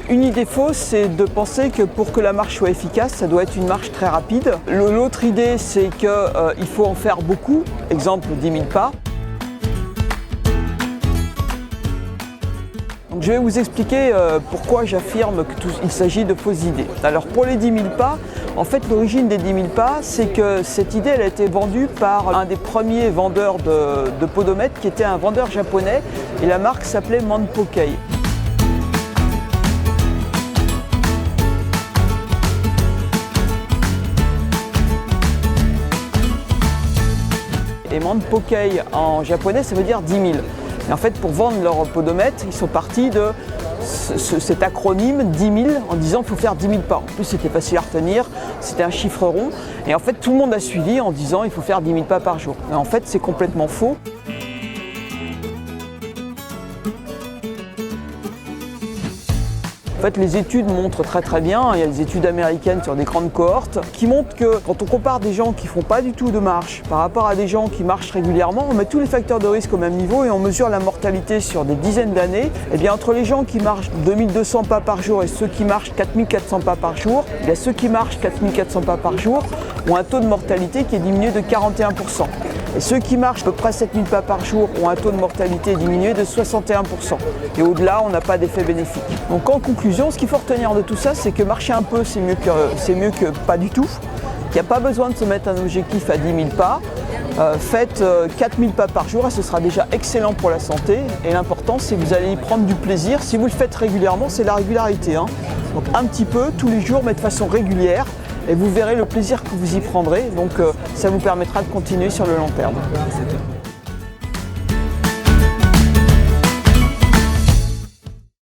Une idée fausse, c'est de penser que pour que la marche soit efficace, ça doit être une marche très rapide. L'autre idée, c'est qu'il faut en faire beaucoup, exemple 10 000 pas. Donc, je vais vous expliquer pourquoi j'affirme qu'il s'agit de fausses idées. Alors pour les 10 000 pas, en fait l'origine des 10 000 pas, c'est que cette idée elle a été vendue par un des premiers vendeurs de podomètres qui était un vendeur japonais et la marque s'appelait Manpokei. Et Manpokei en japonais ça veut dire 10 000. Et en fait, pour vendre leur podomètre, ils sont partis de cet acronyme 10 000 en disant qu'il faut faire 10 000 pas. En plus, c'était facile à retenir, c'était un chiffre rond. Et en fait, tout le monde a suivi en disant qu'il faut faire 10 000 pas par jour. Et en fait, c'est complètement faux. En fait, les études montrent très bien, il y a des études américaines sur des grandes cohortes qui montrent que quand on compare des gens qui ne font pas du tout de marche par rapport à des gens qui marchent régulièrement, on met tous les facteurs de risque au même niveau et on mesure la mortalité sur des dizaines d'années. Et bien entre les gens qui marchent 2200 pas par jour et ceux qui marchent 4400 pas par jour, il y a ceux qui marchent 4400 pas par jour ont un taux de mortalité qui est diminué de 41%. Et ceux qui marchent à peu près 7000 pas par jour ont un taux de mortalité diminué de 61%. Et au-delà, on n'a pas d'effet bénéfique. Donc en conclusion, ce qu'il faut retenir de tout ça, c'est que marcher un peu, c'est mieux que pas du tout. Il n'y a pas besoin de se mettre un objectif à 10 000 pas. Faites 4000 pas par jour et ce sera déjà excellent pour la santé. Et l'important, c'est que vous allez y prendre du plaisir. Si vous le faites régulièrement, c'est la régularité. Donc un petit peu, tous les jours, mais de façon régulière. Et vous verrez le plaisir que vous y prendrez. Donc ça vous permettra de continuer sur le long terme.